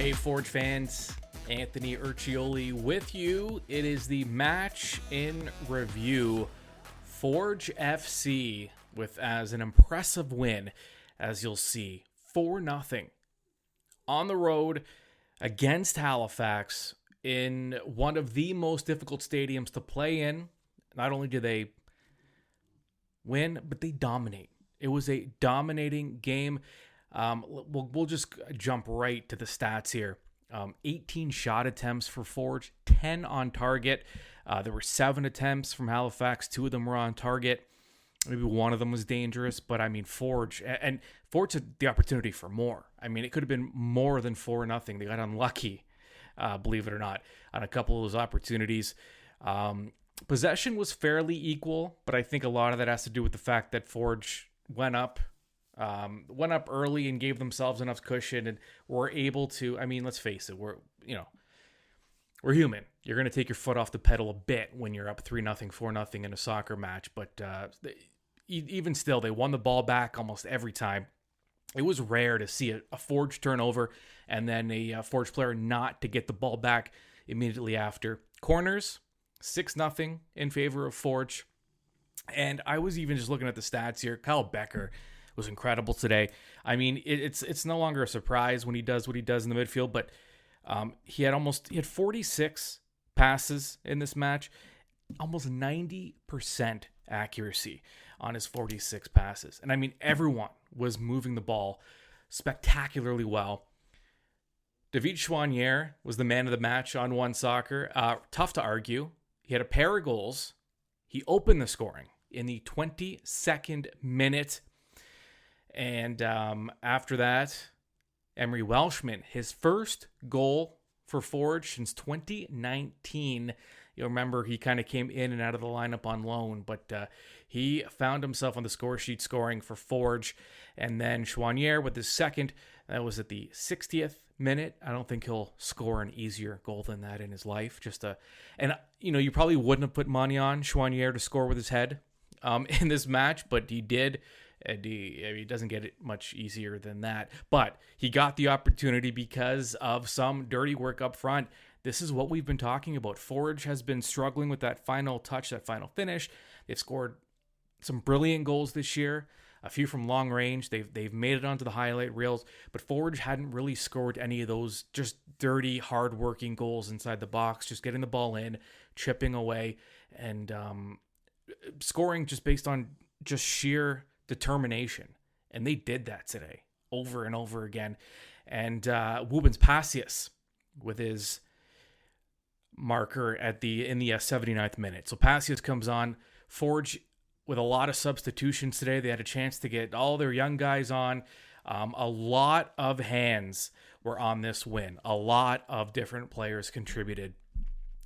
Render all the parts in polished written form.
Hey, Forge fans, Anthony Urciuoli with you. It is the match in review. Forge FC with as an impressive win, as you'll see, 4-0 on the road against Halifax in one of the most difficult stadiums to play in. Not only do they win, but they dominate. It was a dominating game. We'll just jump right to the stats here. 18 shot attempts for Forge, 10 on target. There were 7 attempts from Halifax. 2 of them were on target. Maybe one of them was dangerous, but I mean, Forge had the opportunity for more. I mean, it could have been more than 4-0. They got unlucky, believe it or not, on a couple of those opportunities. Possession was fairly equal, but I think a lot of that has to do with the fact that Forge went up early and gave themselves enough cushion and were able to, I mean, let's face it, we're human. You're going to take your foot off the pedal a bit when you're up 3-0, 4-0 in a soccer match. But even still, they won the ball back almost every time. It was rare to see a Forge turnover and then a Forge player not to get the ball back immediately after. Corners, 6-0 in favor of Forge. And I was even just looking at the stats here. Kyle Becker was incredible today. I mean, it's no longer a surprise when he does what he does in the midfield, but he had 46 passes in this match, almost 90% accuracy on his 46 passes. And I mean, everyone was moving the ball spectacularly well. David Chouanier was the man of the match on One Soccer. Tough to argue. He had a pair of goals. He opened the scoring in the 22nd minute. And after that, Emery Welshman, his first goal for Forge since 2019. You'll remember he kind of came in and out of the lineup on loan, but he found himself on the score sheet scoring for Forge. And then Chouanier with his second, that was at the 60th minute. I don't think he'll score an easier goal than that in his life. You probably wouldn't have put money on Chouanier to score with his head in this match, but he did. And he doesn't get it much easier than that. But he got the opportunity because of some dirty work up front. This is what we've been talking about. Forge has been struggling with that final touch, that final finish. They've scored some brilliant goals this year, a few from long range. They've made it onto the highlight reels, but Forge hadn't really scored any of those just dirty, hard-working goals inside the box, just getting the ball in, chipping away, and scoring just based on just sheer determination. And they did that today over and over again. And Wubens Passius with his marker in the 79th minute. So Passius comes on. Forge with a lot of substitutions today. They had a chance to get all their young guys on. A lot of hands were on this win. A lot of different players contributed.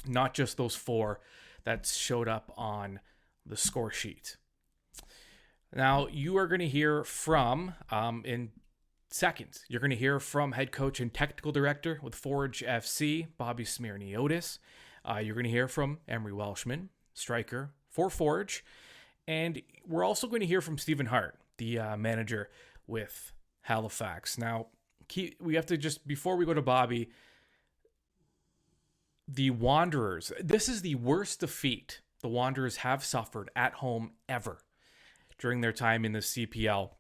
Not just those 4 that showed up on the score sheet. Now, you are going to hear from, in seconds, you're going to hear from head coach and technical director with Forge FC, Bobby Smirniotis. You're going to hear from Emery Welshman, striker for Forge. And we're also going to hear from Stephen Hart, the manager with Halifax. Now, we have to just, before we go to Bobby, the Wanderers, this is the worst defeat the Wanderers have suffered at home ever during their time in the CPL.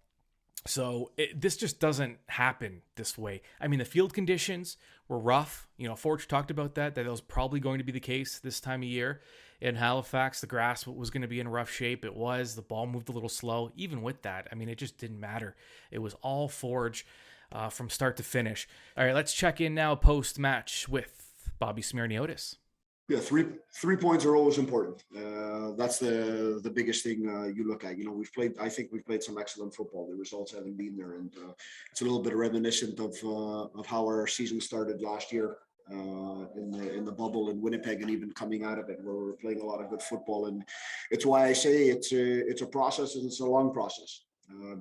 So this just doesn't happen this way. I mean, the field conditions were rough. Forge talked about that was probably going to be the case this time of year. In Halifax, the grass was going to be in rough shape. It was. The ball moved a little slow. Even with that, I mean, it just didn't matter. It was all Forge from start to finish. All right, let's check in now post-match with Bobby Smirniotis. Yeah, three points are always important. That's the biggest thing you look at. I think we've played some excellent football. The results haven't been there, and it's a little bit reminiscent of how our season started last year in the bubble in Winnipeg, and even coming out of it, where we're playing a lot of good football. And it's why I say it's a process, and it's a long process.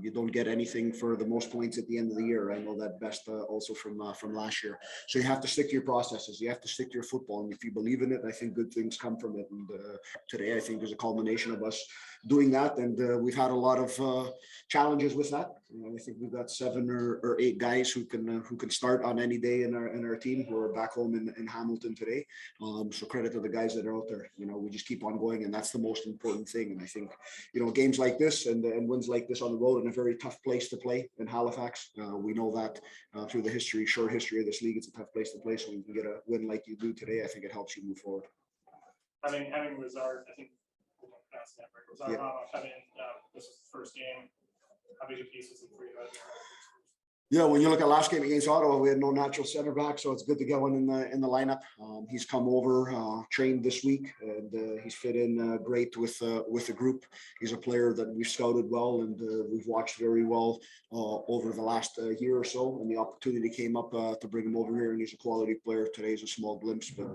You don't get anything for the most points at the end of the year. I know that best also from last year. So you have to stick to your processes. You have to stick to your football. And if you believe in it, I think good things come from it. And today, I think there's a culmination of us doing that. And we've had a lot of challenges with that. I think we've got 7 or 8 guys who can start on any day in our team who are back home in Hamilton today. So credit to the guys that are out there. We just keep on going, and that's the most important thing. And I think games like this and wins like this on the road in a very tough place to play in Halifax. We know that through the short history of this league, it's a tough place to play. So when you can get a win like you do today, I think it helps you move forward. Having Lazard, I think Lazard come in, this was the first game. How big a piece was it for you? Yeah, when you look at last game against Ottawa, we had no natural center back, so it's good to get one in the lineup. He's come over, trained this week, and he's fit in great with the group. He's a player that we've scouted well and we've watched very well over the last year or so. And the opportunity came up to bring him over here, and he's a quality player. Today's a small glimpse, but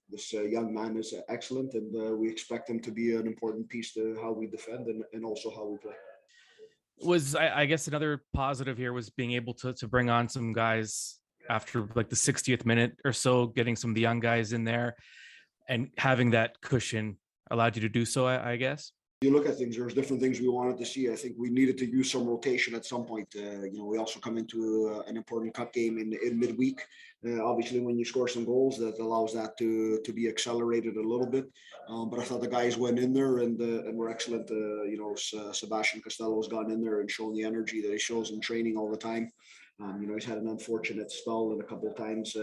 this young man is excellent, and we expect him to be an important piece to how we defend and also how we play. I guess another positive here was being able to bring on some guys after like the 60th minute or so, getting some of the young guys in there and having that cushion allowed you to do so, I guess. You look at things, there's different things we wanted to see. I think we needed to use some rotation at some point. We also come into an important cup game in midweek. Obviously, when you score some goals, that allows that to be accelerated a little bit. But I thought the guys went in there and were excellent. Sebastian Costello's gone in there and shown the energy that he shows in training all the time. He's had an unfortunate spell and a couple of times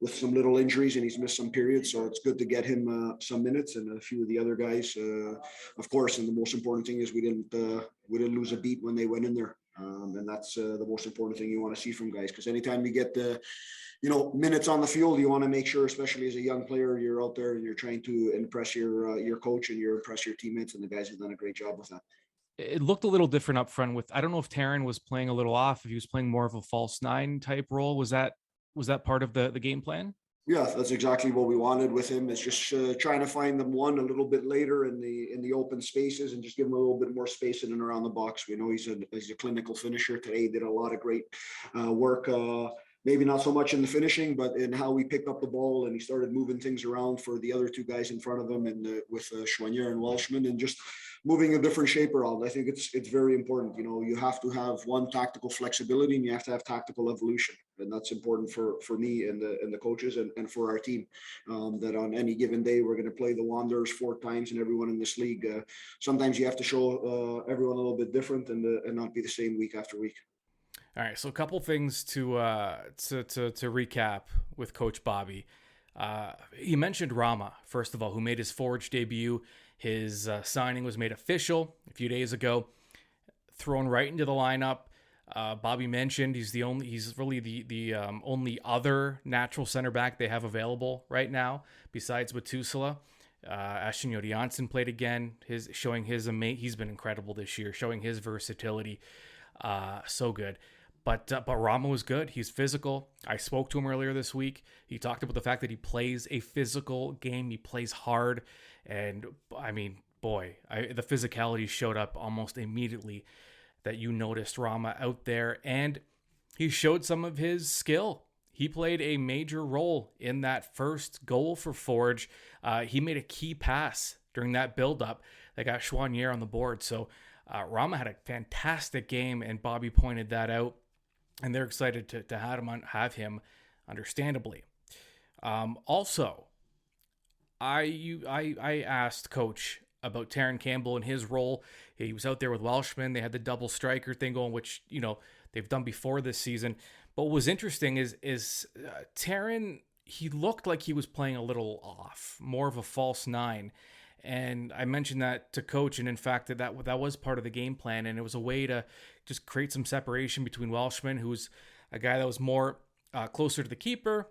with some little injuries, and he's missed some periods. So it's good to get him some minutes, and a few of the other guys, of course. And the most important thing is we didn't lose a beat when they went in there, and that's the most important thing you want to see from guys. Because anytime you get the minutes on the field, you want to make sure, especially as a young player, you're out there and you're trying to impress your coach and you impress your teammates, and the guys have done a great job with that. It looked a little different up front with, I don't know if Taryn was playing a little off, if he was playing more of a false 9 type role. Was that part of the game plan? Yeah, that's exactly what we wanted with him, is just trying to find them a little bit later in the open spaces and just give him a little bit more space in and around the box. We know he's a clinical finisher. Today he did a lot of great work. Maybe not so much in the finishing, but in how we picked up the ball, and he started moving things around for the other 2 guys in front of him, and with Schwanier and Welshman, and just moving a different shape around. I think it's very important. You have to have tactical flexibility, and you have to have tactical evolution, and that's important for me and the coaches and for our team. That on any given day we're going to play the Wanderers 4 times, and everyone in this league. Sometimes you have to show everyone a little bit different and not be the same week after week. All right, so a couple things to recap with Coach Bobby. He mentioned Rama, first of all, who made his Forge debut. His signing was made official a few days ago, thrown right into the lineup. Bobby mentioned he's really the only other natural center back they have available right now besides Matusala. Ashton Yodi-Janssen played again, he's been incredible this year, showing his versatility. So good. But Rama was good. He's physical. I spoke to him earlier this week. He talked about the fact that he plays a physical game. He plays hard. And, I mean, the physicality showed up almost immediately that you noticed Rama out there. And he showed some of his skill. He played a major role in that first goal for Forge. He made a key pass during that build-up that got Schwanier on the board. So Rama had a fantastic game, and Bobby pointed that out. And they're excited to have him, understandably. Also, I asked Coach about Taryn Campbell and his role. He was out there with Welshman. They had the double striker thing going, which they've done before this season. But what was interesting is Taryn. He looked like he was playing a little off, more of a false 9. And I mentioned that to Coach, and in fact, that was part of the game plan, and it was a way to just create some separation between Welshman, who's a guy that was more closer to the keeper,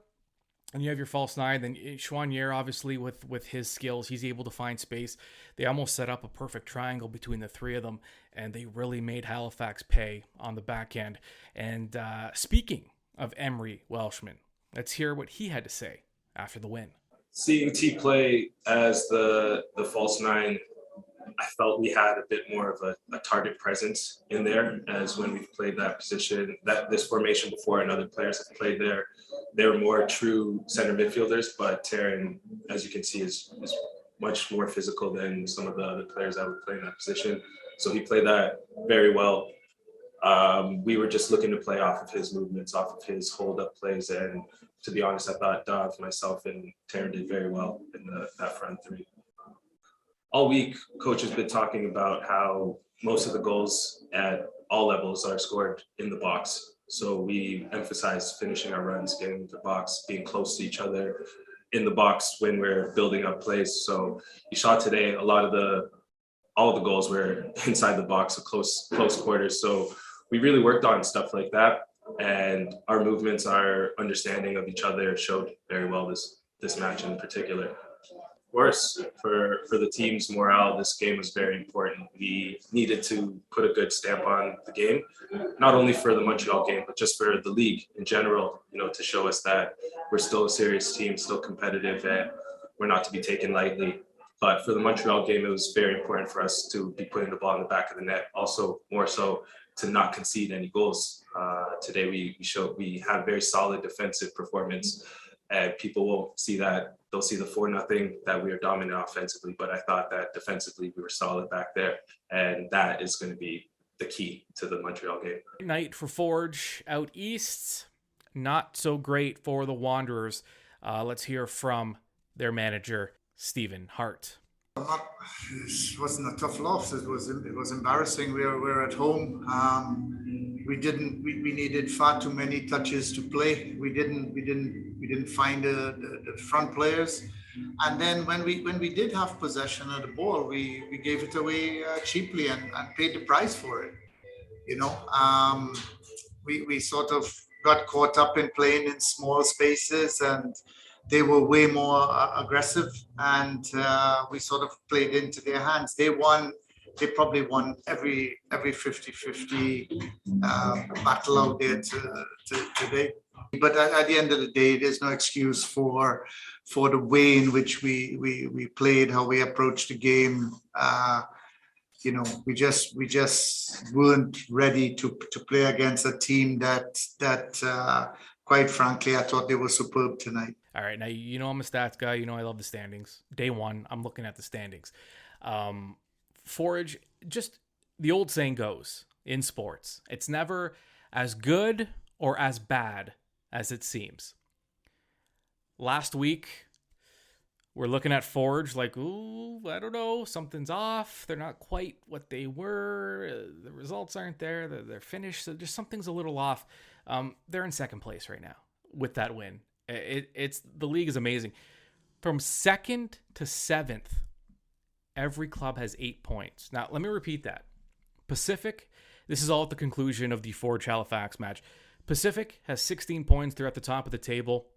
and you have your false 9. Then Schwanier, obviously, with his skills, he's able to find space. They almost set up a perfect triangle between the 3 of them, and they really made Halifax pay on the back end. And speaking of Emery Welshman, let's hear what he had to say after the win. Seeing T play as the false 9, I felt we had a bit more of a target presence in there, as when we've played that position, that this formation before, and other players have played there. They were more true center midfielders, but Taryn, as you can see, is much more physical than some of the other players that would play in that position. So he played that very well. We were just looking to play off of his movements, off of his hold-up plays, and to be honest, I thought Dav, myself, and Taryn did very well in that front three. All week, coach has been talking about how most of the goals at all levels are scored in the box. So we emphasize finishing our runs, getting into the box, being close to each other in the box when we're building up plays. So you saw today all of the goals were inside the box, so close quarters. So we really worked on stuff like that, and our movements, our understanding of each other showed very well this match in particular. Of course, for the team's morale, this game was very important. We needed to put a good stamp on the game, not only for the Montreal game, but just for the league in general, to show us that we're still a serious team, still competitive, and we're not to be taken lightly. But for the Montreal game, it was very important for us to be putting the ball in the back of the net. Also, more so, to not concede any goals. Today, we had very solid defensive performance, and people will see that. They'll see the 4-0 that we are dominant offensively, but I thought that defensively we were solid back there, and that is going to be the key to the Montreal game. Night for Forge out east, not so great for the Wanderers. Let's hear from their manager, Stephen Hart. It wasn't a tough loss. It was embarrassing. We were at home. We needed far too many touches to play. We didn't find the front players. And then when we did have possession of the ball, we gave it away cheaply and paid the price for it. We sort of got caught up in playing in small spaces, and they were way more aggressive, and we sort of played into their hands. They probably won every 50-50 battle out there today. But at the end of the day, there's no excuse for the way in which we played, how we approached the game. We just weren't ready to play against a team that quite frankly, I thought they were superb tonight. All right, now I'm a stats guy. I love the standings. Day one, I'm looking at the standings. Forage, just the old saying goes in sports, it's never as good or as bad as it seems. Last week, we're looking at Forge like, ooh, I don't know, something's off. They're not quite what they were. The results aren't there. They're finished. So just something's a little off. They're in second place right now with that win. It's the league is amazing. From 2nd to 7th, every club has 8 points. Now, let me repeat that. Pacific, this is all at the conclusion of the Forge Halifax match. Pacific has 16 points. They're at the top of the table.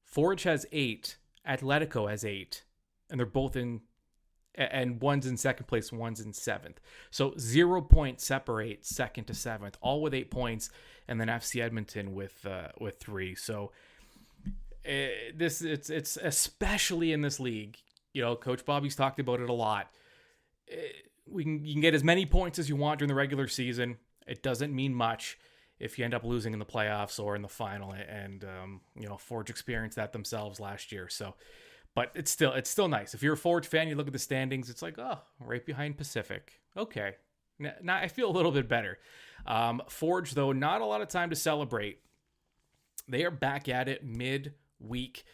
Forge has 8. Atletico has 8. And they're both in, and one's in second place, one's in 7th. So 0 points separate 2nd to 7th, all with 8 points, and then FC Edmonton with 3. So it's especially in this league. Coach Bobby's talked about it a lot. You can get as many points as you want during the regular season. It doesn't mean much if you end up losing in the playoffs or in the final. And Forge experienced that themselves last year. So, but it's still nice. If you're a Forge fan, you look at the standings. It's like, oh, right behind Pacific. Okay, now I feel a little bit better. Forge, though, not a lot of time to celebrate. They are back at it mid-week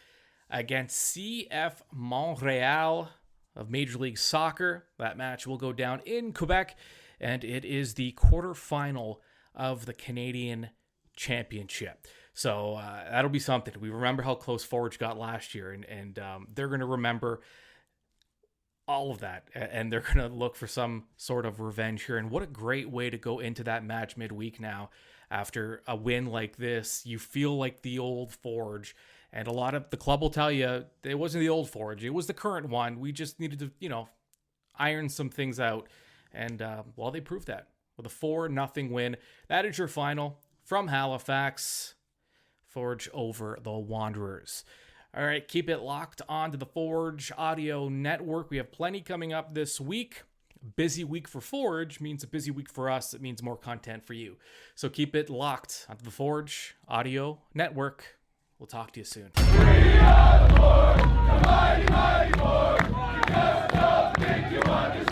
against CF Montreal of Major League Soccer. That match will go down in Quebec, and it is the quarterfinal of the Canadian Championship. So that'll be something. We remember how close Forge got last year, and they're going to remember all of that, and they're going to look for some sort of revenge here. And what a great way to go into that match midweek now. After a win like this, you feel like the old Forge. And a lot of the club will tell you it wasn't the old Forge. It was the current one. We just needed to, iron some things out. And, they proved that with a 4-0 win. That is your final from Halifax. Forge over the Wanderers. All right, keep it locked on to the Forge Audio Network. We have plenty coming up this week. Busy week for Forge means a busy week for us. It means more content for you. So keep it locked onto the Forge Audio Network. We'll talk to you soon. We are the Forge, the mighty, mighty Forge. You just don't think you understand.